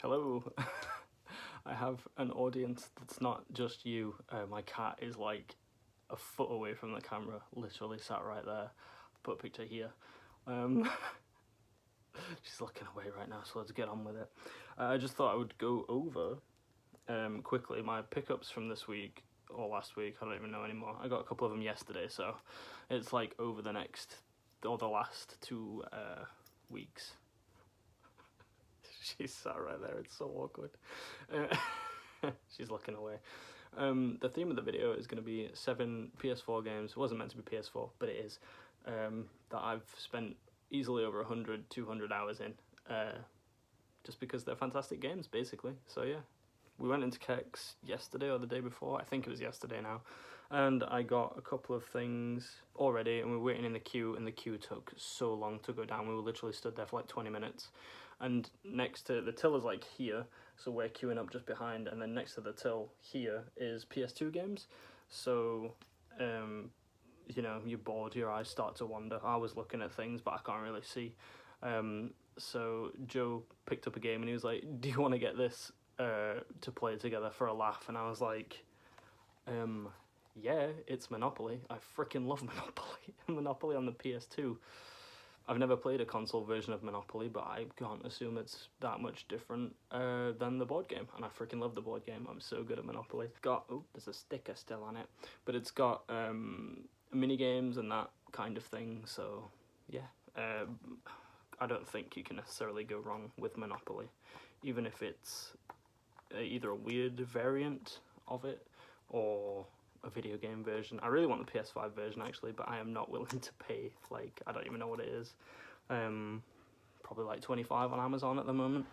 Hello. I have an audience that's not just you. My cat is like a foot away from the camera, literally sat right there. Put a picture here. Um, she's looking away right now, so let's get on with it. I just thought I would go over quickly my pickups from this week or last week. I don't even know anymore. I got a couple of them yesterday, so it's like over the next or the last 2 weeks. She's sat right there. It's so awkward. She's looking away. The theme of the video is going to be 7 PS4 games. It wasn't meant to be PS4, but it is. That I've spent easily over 100, 200 hours in. Just because they're fantastic games, basically. So yeah. We went into Kex yesterday or the day before. I think it was yesterday now. And I got a couple of things already, and we were waiting in the queue, and the queue took so long to go down. We were literally stood there for like 20 minutes. And next to the till is like here, so we're queuing up just behind, and then next to the till here is PS2 games. So, you're bored, your eyes start to wander. I was looking at things, but I can't really see. So Joe picked up a game, and he was like, do you want to get this to play together for a laugh? And I was like, yeah, it's Monopoly. I freaking love Monopoly. Monopoly on the PS2. I've never played a console version of Monopoly, but I can't assume it's that much different than the board game. And I freaking love the board game. I'm so good at Monopoly. There's a sticker still on it. But it's got mini games and that kind of thing. So, yeah. I don't think you can necessarily go wrong with Monopoly. Even if it's either a weird variant of it or a video game version. I really want the PS5 version actually, but I am not willing to pay, like, I don't even know what it is, probably like 25 on Amazon at the moment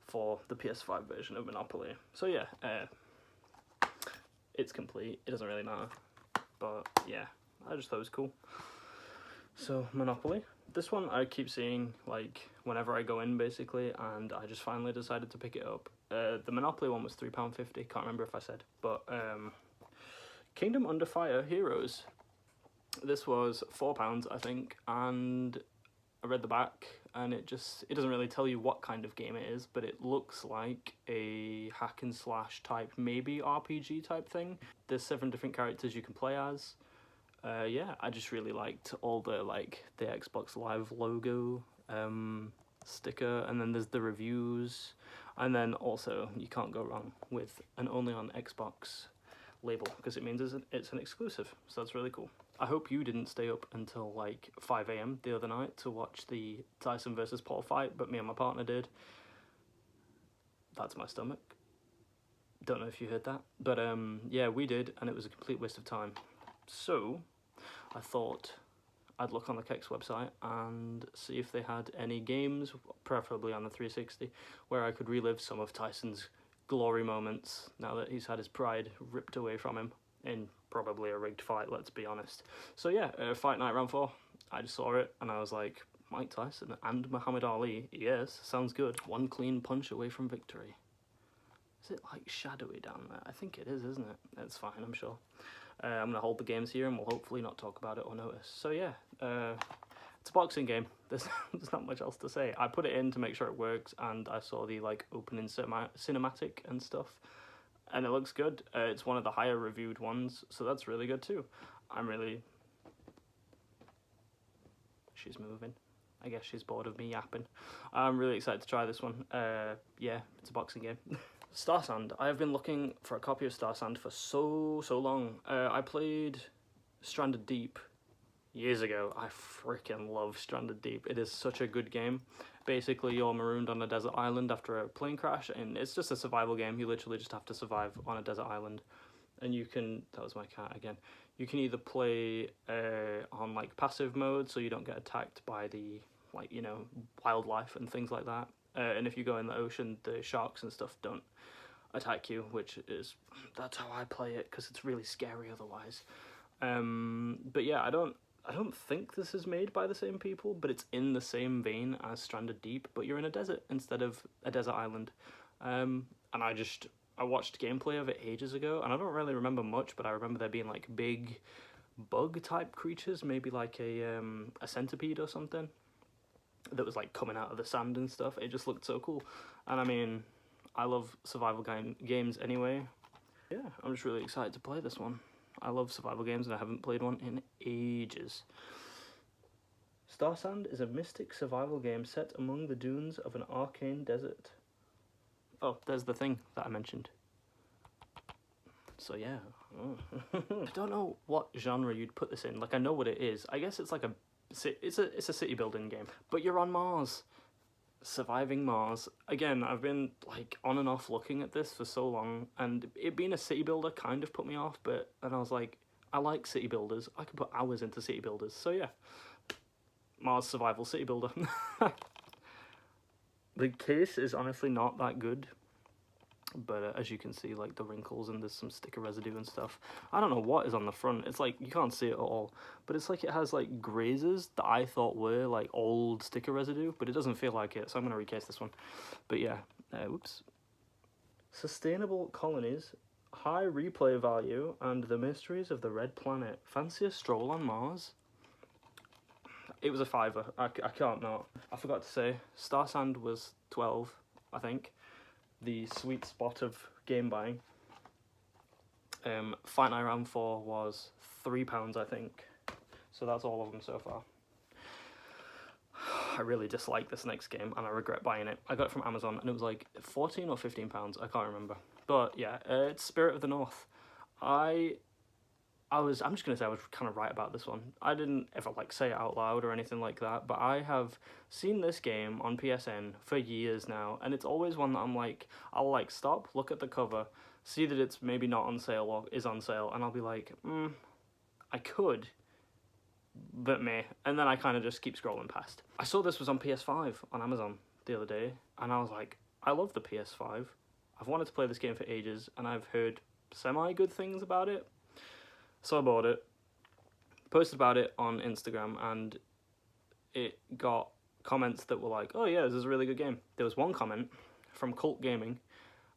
for the PS5 version of Monopoly. So yeah, it's complete, it doesn't really matter, but yeah, I just thought it was cool. So Monopoly, this one I keep seeing like whenever I go in basically, and I just finally decided to pick it up. The Monopoly one was £3.50, can't remember if I said, but Kingdom Under Fire Heroes. This was £4, I think, and I read the back, and it doesn't really tell you what kind of game it is, but it looks like a hack and slash type, maybe RPG type thing. There's 7 different characters you can play as. Yeah, I just really liked all the Xbox Live logo sticker, and then there's the reviews, and then also you can't go wrong with an only on Xbox label, because it means it's an exclusive, so that's really cool. I hope you didn't stay up until like 5 a.m. the other night to watch the Tyson versus Paul fight, but me and my partner did. That's my stomach. Don't know if you heard that, but yeah, we did, and it was a complete waste of time. So I thought I'd look on the Kex website and see if they had any games, preferably on the 360, where I could relive some of Tyson's glory moments now that he's had his pride ripped away from him in probably a rigged fight, let's be honest. So yeah, Fight Night Round 4, I just saw it and I was like, Mike Tyson and Muhammad Ali, yes, sounds good. One clean punch away from victory. Is it like shadowy down there? I think it is, isn't it? It's fine, I'm sure. I'm going to hold the games here and we'll hopefully not talk about it or notice. So yeah, it's a boxing game. There's not much else to say. I put it in to make sure it works, and I saw the opening cinematic and stuff, and it looks good. It's one of the higher reviewed ones, so that's really good too. She's moving. I guess she's bored of me yapping. I'm really excited to try this one. Yeah, it's a boxing game. Star Sand. I have been looking for a copy of Star Sand for so long. I played Stranded Deep years ago. I freaking love Stranded Deep. It is such a good game. Basically, you're marooned on a desert island after a plane crash, and it's just a survival game. You literally just have to survive on a desert island. And you can, that was my cat again, you can either play on like passive mode, so you don't get attacked by the wildlife and things like that. And if you go in the ocean, the sharks and stuff don't attack you, that's how I play it, because it's really scary otherwise. But yeah, I don't think this is made by the same people, but it's in the same vein as Stranded Deep, but you're in a desert instead of a desert island. And I watched gameplay of it ages ago, and I don't really remember much, but I remember there being like big bug type creatures, maybe like a centipede or something, that was like coming out of the sand and stuff. It just looked so cool. And I mean, I love survival games anyway. Yeah, I'm just really excited to play this one. I love survival games and I haven't played one in ages. Star Sand is a mystic survival game set among the dunes of an arcane desert. Oh, there's the thing that I mentioned. So yeah, I don't know what genre you'd put this in. Like, I know what it is. I guess it's like it's a city building game, but you're on Mars, surviving Mars. Again, I've been like on and off looking at this for so long, and it being a city builder kind of put me off. But and I was like, I like city builders. I could put hours into city builders. So yeah, Mars survival city builder. The case is honestly not that good. But as you can see, like the wrinkles and there's some sticker residue and stuff. I don't know what is on the front. It's like, you can't see it at all. But it's like it has like grazes that I thought were like old sticker residue. But it doesn't feel like it, so I'm going to recase this one. But yeah, whoops. Sustainable colonies, high replay value, and the mysteries of the red planet. Fancy a stroll on Mars? It was a $5. I can't not. I forgot to say, Star Sand was 12, I think. The sweet spot of game buying. Fight Night Round 4 was £3, I think. So that's all of them so far. I really dislike this next game and I regret buying it. I got it from Amazon and it was like £14 or £15, I can't remember. But yeah, it's Spirit of the North. I'm just gonna say I was kind of right about this one. I didn't ever like say it out loud or anything like that, but I have seen this game on PSN for years now, and it's always one that I'm like, I'll like stop, look at the cover, see that it's maybe not on sale or is on sale, and I'll be like, I could, but meh, and then I kind of just keep scrolling past. I saw this was on PS5 on Amazon the other day, and I was like, I love the PS5. I've wanted to play this game for ages, and I've heard semi-good things about it. So I bought it, posted about it on Instagram, and it got comments that were like, oh yeah, this is a really good game. There was one comment from Cult Gaming,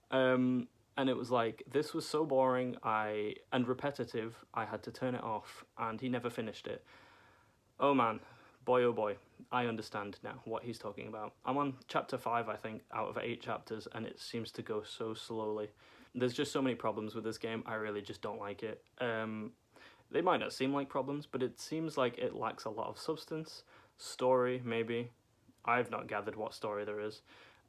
and it was like, this was so boring and repetitive, I had to turn it off, and he never finished it. Oh man, boy oh boy, I understand now what he's talking about. I'm on chapter 5, I think, out of 8 chapters, and it seems to go so slowly. There's just so many problems with this game, I really just don't like it. They might not seem like problems, but it seems like it lacks a lot of substance. Story, maybe. I've not gathered what story there is.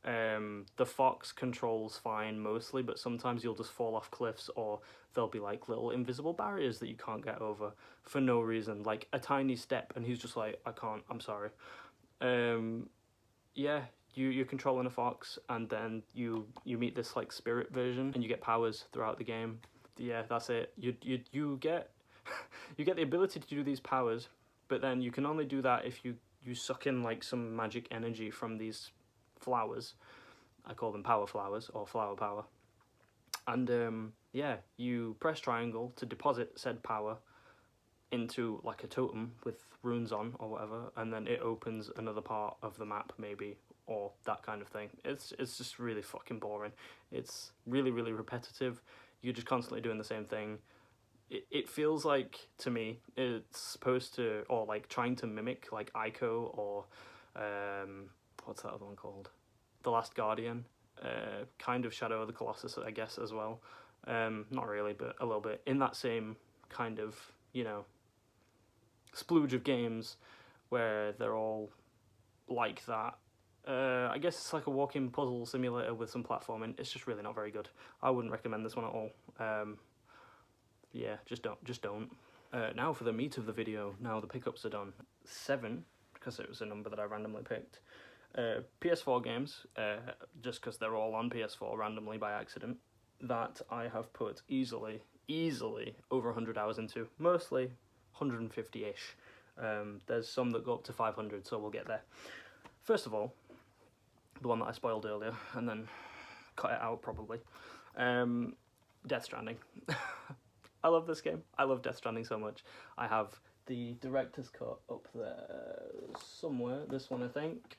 The fox controls fine mostly, but sometimes you'll just fall off cliffs, or there'll be like little invisible barriers that you can't get over for no reason, like a tiny step, and he's just like, I can't, I'm sorry. Yeah, you're controlling a fox, and then you meet this like spirit version, and you get powers throughout the game. Yeah, that's it. You get you get the ability to do these powers, but then you can only do that if you suck in like some magic energy from these flowers. I call them power flowers, or flower power. And yeah, you press triangle to deposit said power into like a totem with runes on or whatever, and then it opens another part of the map maybe, or that kind of thing. It's just really fucking boring. It's really, really repetitive. You're just constantly doing the same thing. It feels like, to me, it's supposed to, or like trying to mimic like Ico or what's that other one called? The Last Guardian, kind of Shadow of the Colossus, I guess, as well. Not really, but a little bit. In that same kind of, splooge of games where they're all like that. I guess it's like a walking puzzle simulator with some platforming. It's just really not very good. I wouldn't recommend this one at all. Yeah, just don't. Now for the meat of the video. Now the pickups are done. 7, because it was a number that I randomly picked. PS4 games, just because they're all on PS4 randomly by accident, that I have put easily over 100 hours into. Mostly 150-ish. There's some that go up to 500, so we'll get there. First of all, the one that I spoiled earlier, and then cut it out probably. Death Stranding. I love this game. I love Death Stranding so much. I have the director's cut up there somewhere. This one, I think.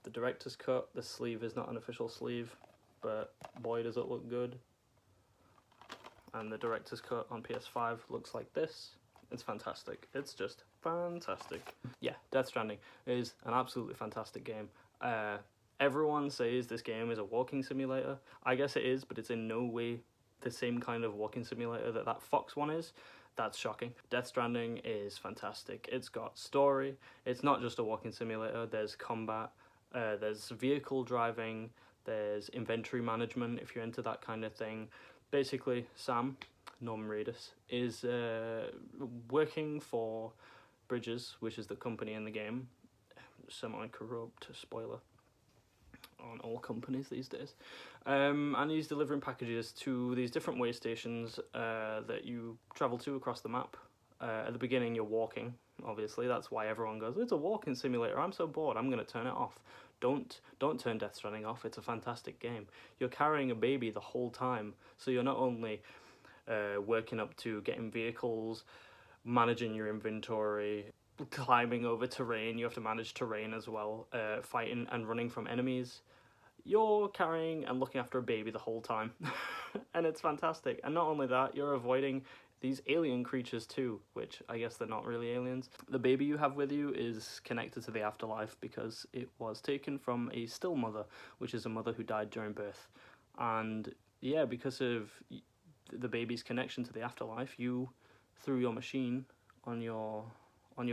The director's cut. The sleeve is not an official sleeve, but boy does it look good. And the director's cut on PS5 looks like this. It's fantastic. It's just fantastic. Yeah, Death Stranding is an absolutely fantastic game. Everyone says this game is a walking simulator. I guess it is, but it's in no way the same kind of walking simulator that Fox one is. That's shocking. Death Stranding is fantastic. It's got story. It's not just a walking simulator. There's combat. There's vehicle driving. There's inventory management if you're into that kind of thing. Basically, Sam, Norman Reedus, is working for Bridges, which is the company in the game. Semi-corrupt, spoiler on all companies these days. And he's delivering packages to these different way stations that you travel to across the map. At the beginning, you're walking, obviously. That's why everyone goes, it's a walking simulator. I'm so bored. I'm going to turn it off. Don't turn Death Stranding off. It's a fantastic game. You're carrying a baby the whole time. So you're not only working up to getting vehicles, managing your inventory, climbing over terrain. You have to manage terrain as well, fighting and running from enemies. You're carrying and looking after a baby the whole time. And it's fantastic. And not only that, you're avoiding these alien creatures too, which I guess they're not really aliens. The baby you have with you is connected to the afterlife because it was taken from a still mother, which is a mother who died during birth. And yeah, because of the baby's connection to the afterlife, you, through your machine on your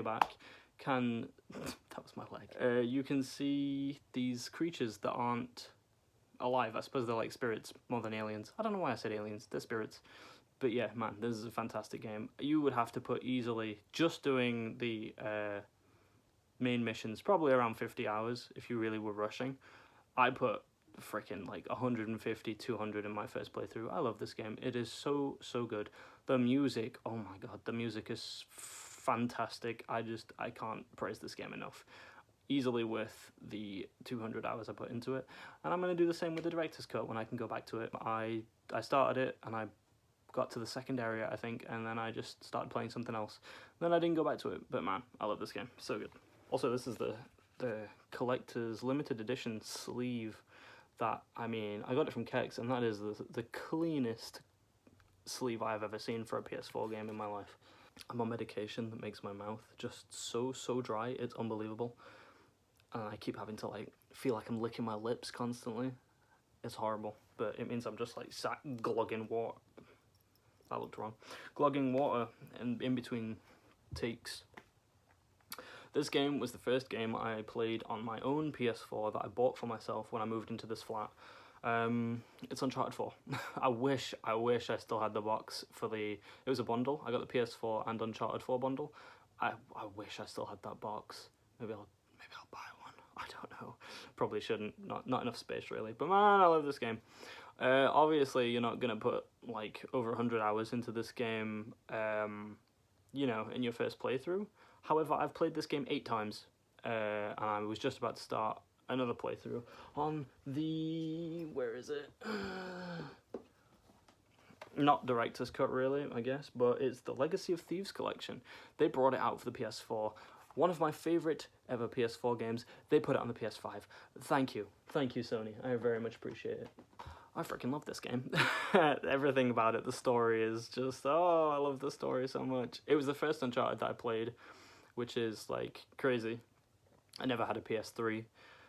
back, can that was my leg. You can see these creatures that aren't alive. I suppose they're like spirits more than aliens. I don't know why I said aliens. They're spirits. But yeah, man, this is a fantastic game. You would have to put easily, just doing the main missions, probably around 50 hours if you really were rushing. I put freaking like 150, 200 in my first playthrough. I love this game. It is so good. The music, oh my god, the music is fantastic. I can't praise this game enough. Easily worth the 200 hours I put into it. And I'm going to do the same with the director's cut when I can go back to it. I started it and I got to the second area, I think, and then I just started playing something else. Then I didn't go back to it, but man, I love this game. So good. Also, this is the collector's limited edition sleeve that, I mean, I got it from Kex, and that is the cleanest sleeve I've ever seen for a PS4 game in my life. I'm on medication that makes my mouth just so dry, it's unbelievable. And I keep having to like feel like I'm licking my lips constantly. It's horrible, but it means I'm just like sat glugging water. That looked wrong. Glugging water in between takes. This game was the first game I played on my own PS4 that I bought for myself when I moved into this flat. It's Uncharted 4. I wish I still had the box for the... It was a bundle. I got the PS4 and Uncharted 4 bundle. I wish I still had that box. Maybe I'll buy one. I don't know. Probably shouldn't. Not enough space really. But man, I love this game. Obviously, you're not gonna put like over 100 hours into this game, you know, in your first playthrough. However, I've played this game 8 times, and I was just about to start another playthrough on the... where is it? Not director's cut, really, I guess, but it's the Legacy of Thieves collection. They brought it out for the PS4. One of my favourite ever PS4 games. They put it on the PS5. Thank you, Sony. I very much appreciate it. I freaking love this game. Everything about it, the story is just, oh, I love the story so much. It was the first Uncharted that I played, which is, like, crazy. I never had a PS3,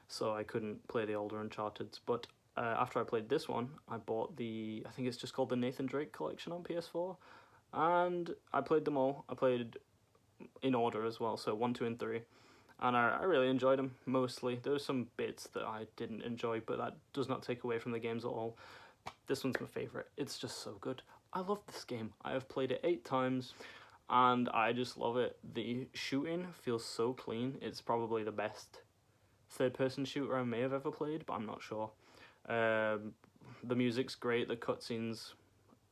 so I couldn't play the older Uncharted's, but after I played this one, I bought I think it's just called the Nathan Drake collection on PS4, and I played them all. I played in order as well, so 1, 2, and 3. And I really enjoyed them, mostly. There were some bits that I didn't enjoy, but that does not take away from the games at all. This one's my favourite. It's just so good. I love this game. I have played it 8 times, and I just love it. The shooting feels so clean. It's probably the best third-person shooter I may have ever played, but I'm not sure. The music's great. The cutscenes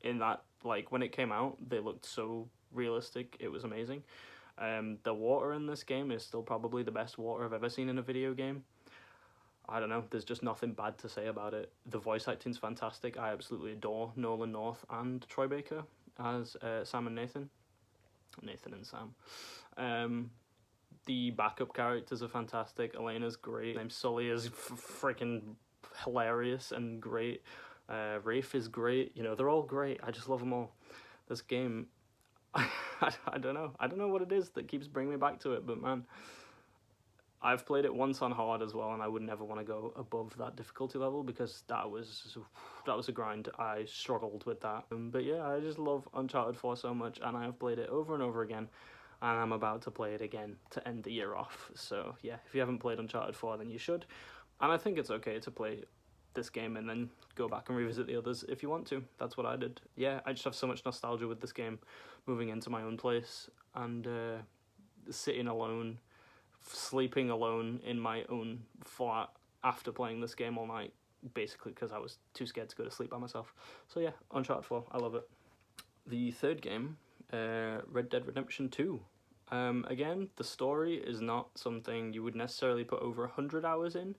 in that, like, when it came out, they looked so realistic. It was amazing. The water in this game is still probably the best water I've ever seen in a video game. I don't know, there's just nothing bad to say about it. The voice acting's fantastic. I absolutely adore Nolan North and Troy Baker as Sam and Nathan. Nathan and Sam. The backup characters are fantastic. Elena's great. Sully is freaking hilarious and great. Rafe is great. You know, they're all great. I just love them all. This game... I don't know what it is that keeps bringing me back to it, but man, I've played it once on hard as well, and I would never want to go above that difficulty level because that was a grind. I struggled with that. But yeah, I just love Uncharted 4 so much, and I have played it over and over again, and I'm about to play it again to end the year off. So yeah, if you haven't played Uncharted 4, then you should. And I think it's okay to play this game and then go back and revisit the others if you want to. That's what I did. Yeah, I just have so much nostalgia with this game, moving into my own place and sitting alone, sleeping alone in my own flat after playing this game all night, basically because I was too scared to go to sleep by myself. So yeah, Uncharted 4, I love it. The third game, Red Dead Redemption 2. Again, the story is not something you would necessarily put over 100 hours in.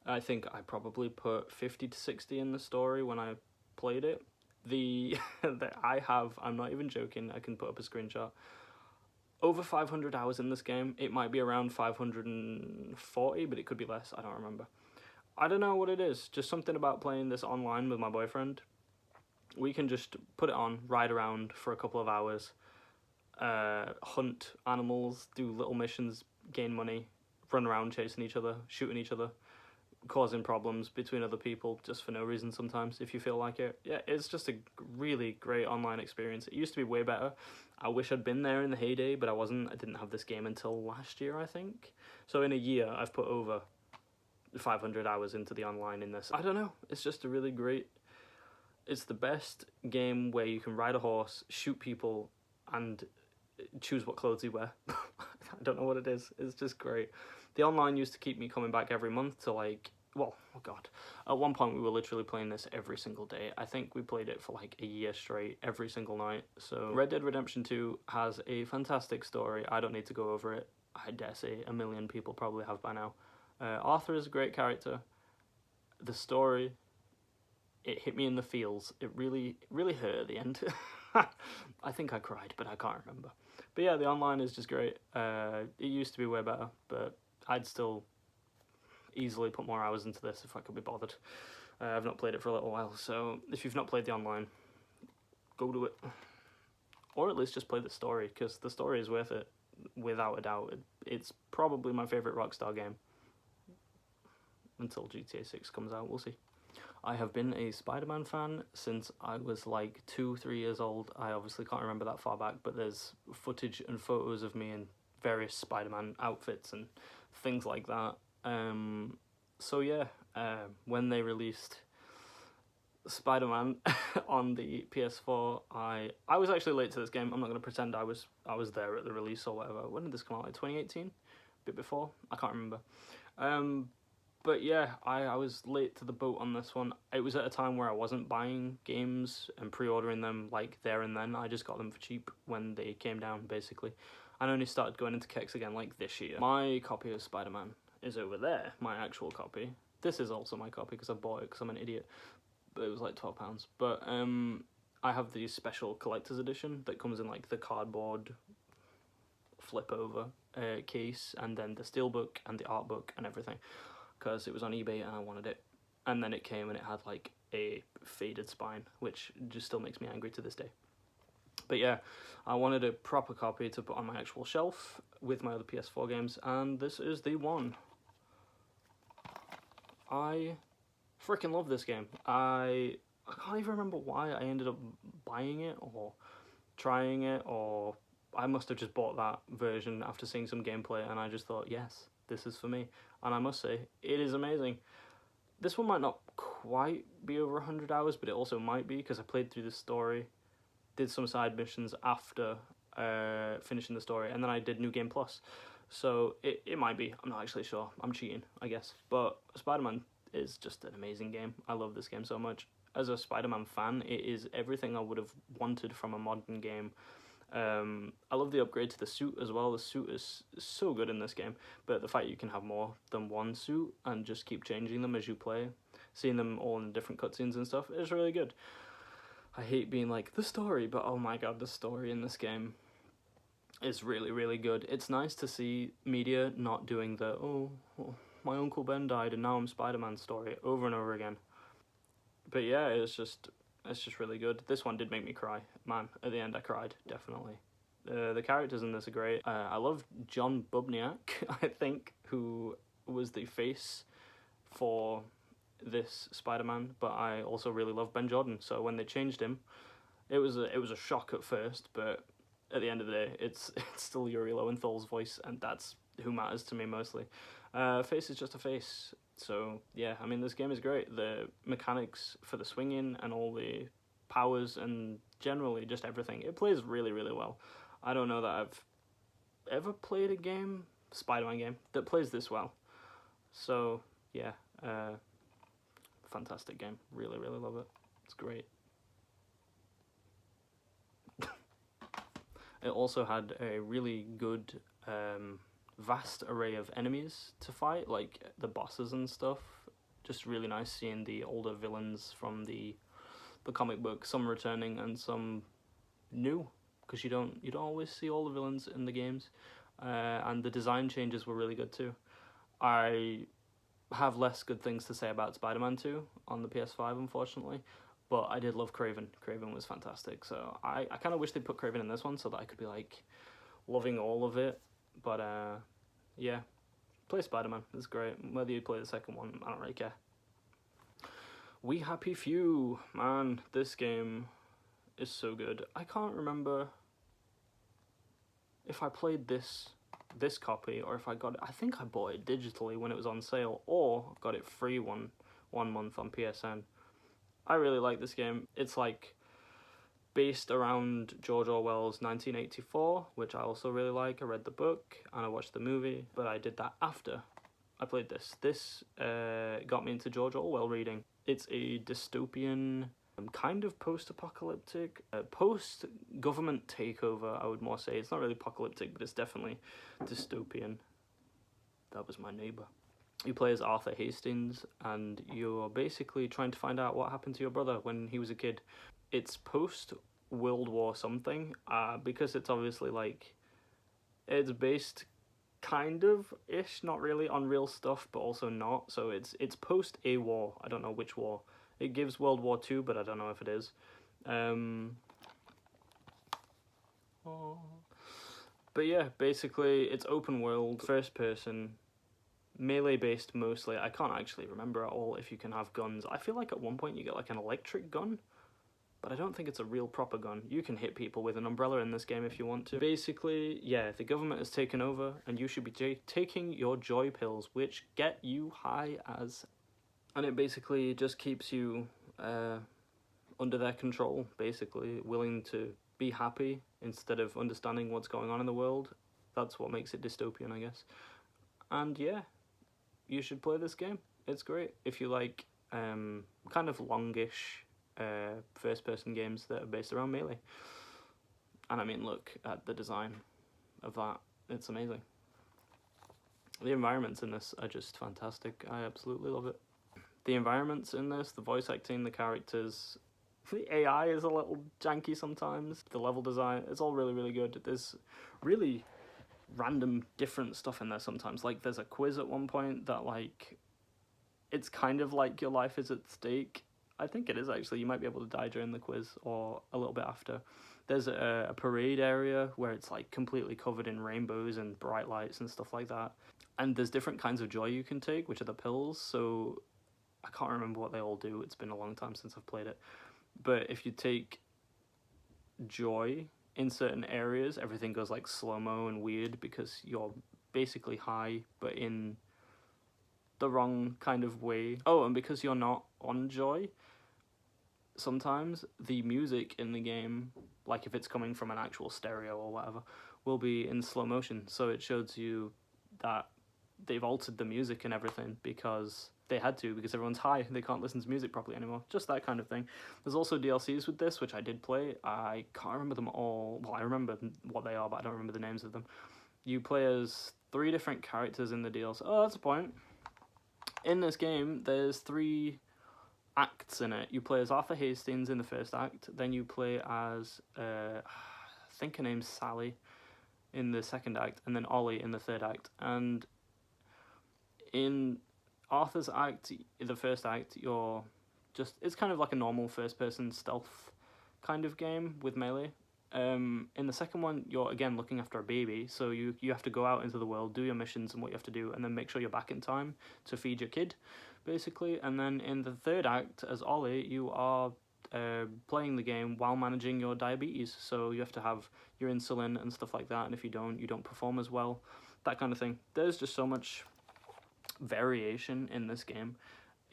I think I probably put 50 to 60 in the story when I played it. I'm not even joking, I can put up a screenshot. Over 500 hours in this game. It might be around 540, but it could be less, I don't remember. I don't know what it is, just something about playing this online with my boyfriend. We can just put it on, ride around for a couple of hours, hunt animals, do little missions, gain money, run around chasing each other, shooting each other, causing problems between other people just for no reason sometimes if you feel like it. Yeah, it's just a really great online experience. It used to be way better. I wish I'd been there in the heyday, but I wasn't. I didn't have this game until last year, I think. So in a year, I've put over 500 hours into the online in this. I don't know. It's just a really great... It's the best game where you can ride a horse, shoot people, and choose what clothes you wear. I don't know what it is. It's just great. The online used to keep me coming back every month to oh god. At one point we were literally playing this every single day. I think we played it for like a year straight, every single night. So Red Dead Redemption 2 has a fantastic story. I don't need to go over it. I dare say a million people probably have by now. Arthur is a great character. The story, it hit me in the feels. It really hurt at the end. I think I cried, but I can't remember. But yeah, the online is just great. It used to be way better, but I'd still easily put more hours into this if I could be bothered. I've not played it for a little while, so if you've not played the online, go do it. Or at least just play the story, because the story is worth it, without a doubt. It's probably my favourite Rockstar game. Until GTA 6 comes out, we'll see. I have been a Spider-Man fan since I was like 2-3 years old. I obviously can't remember that far back, but there's footage and photos of me in various Spider-Man outfits and things like that. So yeah, when they released Spider-Man on the PS4, I was actually late to this game. I'm not going to pretend I was there at the release or whatever. When did this come out? Like 2018? A bit before? I can't remember. But yeah, I was late to the boat on this one. It was at a time where I wasn't buying games and pre-ordering them like there and then. I just got them for cheap when they came down, basically. And only started going into kicks again like this year. My copy of Spider-Man is over there, my actual copy. This is also my copy because I bought it because I'm an idiot. But it was like £12. But I have the special collector's edition that comes in like the cardboard flip over case, and then the steelbook and the art book and everything, because it was on eBay and I wanted it. And then it came and it had like a faded spine, which just still makes me angry to this day. But yeah, I wanted a proper copy to put on my actual shelf with my other PS4 games, and this is the one. I freaking love this game. I can't even remember why I ended up buying it or trying it, or I must have just bought that version after seeing some gameplay and I just thought, yes, this is for me. And I must say, it is amazing. This one might not quite be over 100 hours, but it also might be, because I played through the story, did some side missions after finishing the story, and then I did New Game Plus. So it might be. I'm not actually sure. I'm cheating, I guess. But Spider-Man is just an amazing game. I love this game so much. As a Spider-Man fan, it is everything I would have wanted from a modern game. I love the upgrade to the suit as well. The suit is so good in this game, but the fact you can have more than one suit and just keep changing them as you play, seeing them all in different cutscenes and stuff, is really good. I hate being like, the story, but oh my god, the story in this game is really good. It's nice to see media not doing the, oh, my Uncle Ben died and now I'm Spider-Man story over and over again. But yeah, it's just really good. This one did make me cry. Man, at the end I cried, definitely. The characters in this are great. I love John Bubniak, I think, who was the face for this Spider-Man, but I also really love Ben Jordan. So when they changed him, it was a shock at first, but at the end of the day, it's still Yuri Lowenthal's voice, and that's who matters to me mostly. Face is just a face. So yeah, I mean, this game is great. The mechanics for the swinging and all the powers and generally just everything, it plays really, really well. I don't know that I've ever played a game, Spider-Man game, that plays this well. So yeah, fantastic game. Really, really love it. It's great. It also had a really good, vast array of enemies to fight, like the bosses and stuff. Just really nice seeing the older villains from the comic book, some returning and some new, because you don't always see all the villains in the games, and the design changes were really good too. I have less good things to say about Spider-Man 2 on the PS5, unfortunately, but I did love Kraven. Kraven was fantastic, so I kind of wish they'd put Kraven in this one so that I could be like loving all of it. But yeah, play Spider-Man. It's great. Whether you play the second one, I don't really care. We Happy Few, man, this game is so good. I can't remember if I played this copy or if I got it. I think I bought it digitally when it was on sale, or got it free one month on PSN. I really like this game. It's like based around George Orwell's 1984, which I also really like. I read the book and I watched the movie, but I did that after I played this. This got me into George Orwell reading. It's a dystopian, kind of post-apocalyptic, post-government takeover, I would more say. It's not really apocalyptic, but it's definitely dystopian. That was my neighbour. You play as Arthur Hastings, and you're basically trying to find out what happened to your brother when he was a kid. It's post-World War something, because it's obviously like, it's based kind of ish, not really, on real stuff, but also not. So it's post a war. I don't know which war. It gives World War II, but I don't know if it is. But yeah, basically it's open world, first person, melee based mostly. I can't actually remember at all if you can have guns. I feel like at one point you get like an electric gun, but I don't think it's a real proper gun. You can hit people with an umbrella in this game if you want to. Basically, yeah, the government has taken over, and you should be taking your joy pills, which get you high as... And it basically just keeps you under their control, basically, willing to be happy instead of understanding what's going on in the world. That's what makes it dystopian, I guess. And yeah, you should play this game. It's great. If you like kind of longish first-person games that are based around melee. And I mean, look at the design of that. It's amazing. The environments in this are just fantastic. I absolutely love it. The environments in this, the voice acting, the characters, the AI is a little janky sometimes. The level design, it's all really, really good. There's really random different stuff in there sometimes. Like, there's a quiz at one point that, like, it's kind of like your life is at stake. I think it is, actually. You might be able to die during the quiz or a little bit after. There's a parade area where it's like completely covered in rainbows and bright lights and stuff like that. And there's different kinds of joy you can take, which are the pills. So I can't remember what they all do. It's been a long time since I've played it. But if you take joy in certain areas, everything goes like slow-mo and weird because you're basically high, but in the wrong kind of way. Oh, and because you're not on joy, sometimes the music in the game, like if it's coming from an actual stereo or whatever, will be in slow motion. So it shows you that they've altered the music and everything because they had to, because everyone's high. They can't listen to music properly anymore. Just that kind of thing. There's also DLCs with this, which I did play. I can't remember them all. Well, I remember what they are, but I don't remember the names of them. You play as 3 different characters in the DLC. Oh, that's the point. In this game, there's 3 acts in it. You play as Arthur Hastings in the first act, then you play as I think her name's Sally in the second act, and then Ollie in the third act. And in Arthur's act, the first act, it's kind of like a normal first person stealth kind of game with melee. In the second one, you're again looking after a baby, so you have to go out into the world, do your missions and what you have to do, and then make sure you're back in time to feed your kid, basically. And then in the third act, as Ollie, you are playing the game while managing your diabetes, so you have to have your insulin and stuff like that, and if you don't perform as well, that kind of thing. There's just so much variation in this game.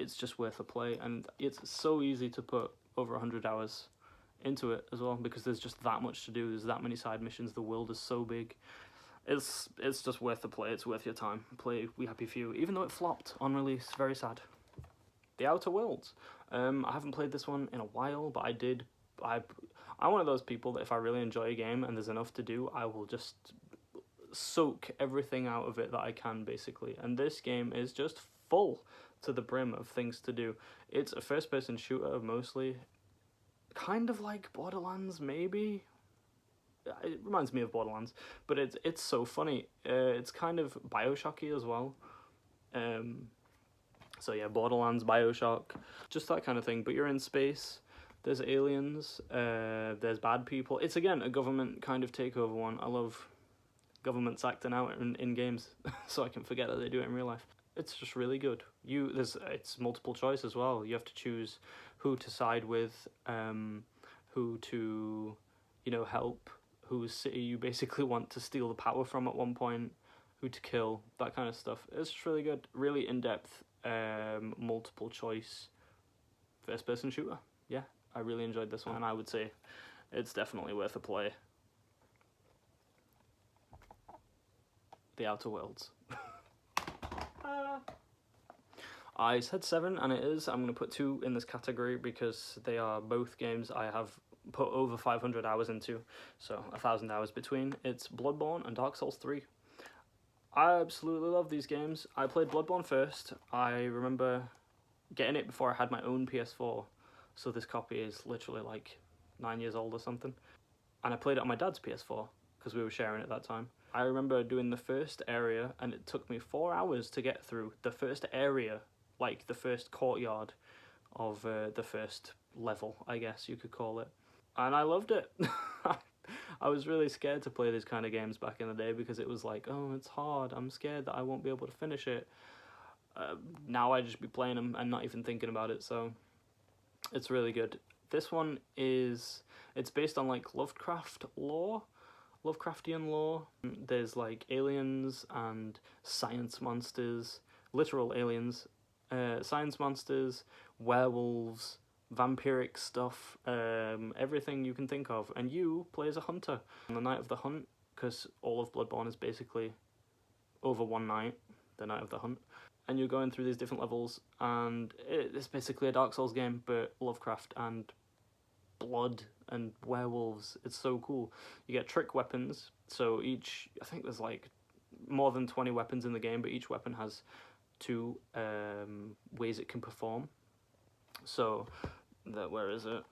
It's just worth a play, and it's so easy to put over 100 hours into it as well, because there's just that much to do. There's that many side missions. The world is so big. It's just worth the play. It's worth your time. Play We Happy Few, even though it flopped on release. Very sad. The Outer Worlds. I haven't played this one in a while, but I'm one of those people that if I really enjoy a game and there's enough to do, I will just soak everything out of it that I can, basically. And this game is just full to the brim of things to do. It's a first-person shooter, mostly. Kind of like Borderlands, maybe? It reminds me of Borderlands, but it's so funny. It's kind of Bioshocky as well. So yeah, Borderlands, Bioshock, just that kind of thing. But you're in space, there's aliens, there's bad people. It's, again, a government kind of takeover one. I love governments acting out in games, so I can forget that they do it in real life. It's just really good. It's multiple choice as well. You have to choose who to side with, who to, help, whose city you basically want to steal the power from at one point, who to kill, that kind of stuff. It's just really good, really in-depth, multiple choice first-person shooter. Yeah, I really enjoyed this one, and I would say it's definitely worth a play. The Outer Worlds. I said 7, and it is. I'm going to put 2 in this category because they are both games I have put over 500 hours into, so 1,000 hours between. It's Bloodborne and Dark Souls 3. I absolutely love these games. I played Bloodborne first. I remember getting it before I had my own PS4, so this copy is literally like 9 years old or something. And I played it on my dad's PS4 because we were sharing it that time. I remember doing the first area, and it took me 4 hours to get through the first area, like the first courtyard of the first level, I guess you could call it. And I loved it. I was really scared to play these kind of games back in the day because it was like, oh, it's hard. I'm scared that I won't be able to finish it. Now I just be playing them and not even thinking about it, so it's really good. This one it's based on like Lovecraftian lore. There's like aliens and science monsters, literal aliens, science monsters, werewolves, vampiric stuff, everything you can think of. And you play as a hunter on the night of the hunt, because all of Bloodborne is basically over one night, the night of the hunt. And you're going through these different levels, and it's basically a Dark Souls game, but Lovecraft and blood and werewolves. It's so cool. You get trick weapons, so I think there's like more than 20 weapons in the game, but each weapon has 2 ways it can perform. So where is it?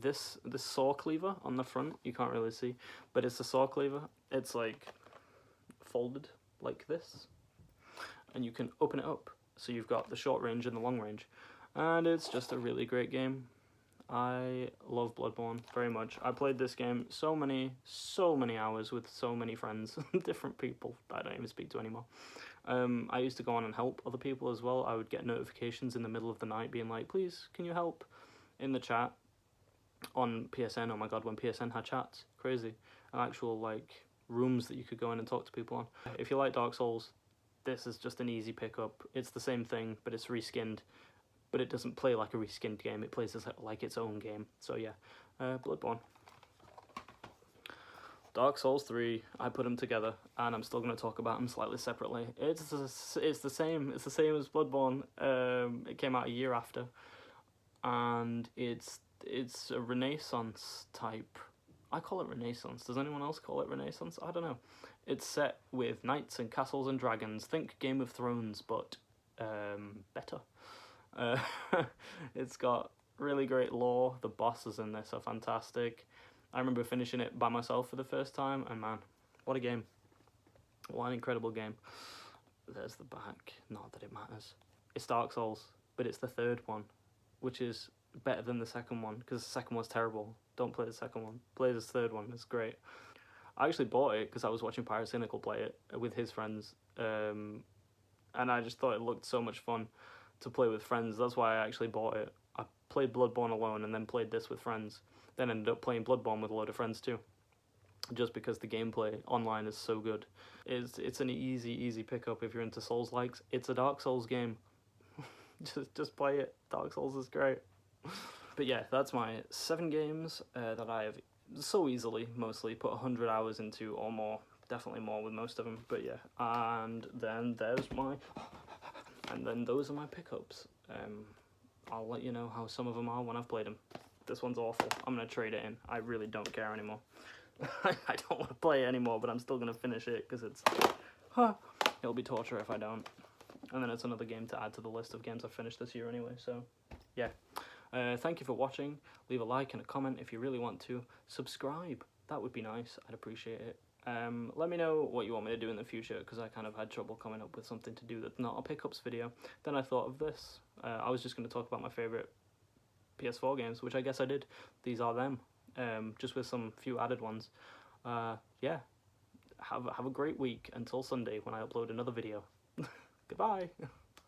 This saw cleaver on the front, you can't really see, but it's a saw cleaver. It's like folded like this, and you can open it up, so you've got the short range and the long range, and it's just a really great game. I love Bloodborne very much. I played this game so many hours with so many friends, different people that I don't even speak to anymore. I used to go on and help other people as well. I would get notifications in the middle of the night being like, please, can you help? In the chat on PSN. Oh my god, when PSN had chats, crazy. And actual like rooms that you could go in and talk to people on. If you like Dark Souls, this is just an easy pickup. It's the same thing, but it's reskinned. But it doesn't play like a reskinned game. It plays like its own game. So yeah, Bloodborne. Dark Souls 3, I put them together, and I'm still going to talk about them slightly separately. It's the same. It's the same as Bloodborne. It came out a year after, and it's a Renaissance type. I call it Renaissance. Does anyone else call it Renaissance? I don't know. It's set with knights and castles and dragons. Think Game of Thrones, but better. It's got really great lore. The bosses in this are fantastic. I remember finishing it by myself for the first time, and man, what a game. What an incredible game. There's the back. Not that it matters. It's Dark Souls, but it's the third one, which is better than the second one, because the second one's terrible. Don't play the second one. Play this third one. It's great. I actually bought it because I was watching Pyrocynical play it with his friends, and I just thought it looked so much fun to play with friends. That's why I actually bought it. I played Bloodborne alone and then played this with friends. Then ended up playing Bloodborne with a load of friends too, just because the gameplay online is so good. It's an easy pickup if you're into Souls likes. It's a Dark Souls game. just play it. Dark Souls is great. But yeah, that's my 7 games that I have so easily mostly put 100 hours into or more. Definitely more with most of them. But yeah, and then those are my pickups. I'll let you know how some of them are when I've played them. This one's awful. I'm gonna trade it in. I really don't care anymore. I don't want to play it anymore, but I'm still gonna finish it because it'll be torture if I don't. And then it's another game to add to the list of games I've finished this year anyway. So yeah. Thank you for watching. Leave a like and a comment if you really want to. Subscribe. That would be nice. I'd appreciate it. Let me know what you want me to do in the future, because I kind of had trouble coming up with something to do that's not a pickups video. Then I thought of this. I was just going to talk about my favourite PS4 games, which I guess I did. These are them, just with some few added ones. Yeah, have a great week until Sunday when I upload another video. Goodbye.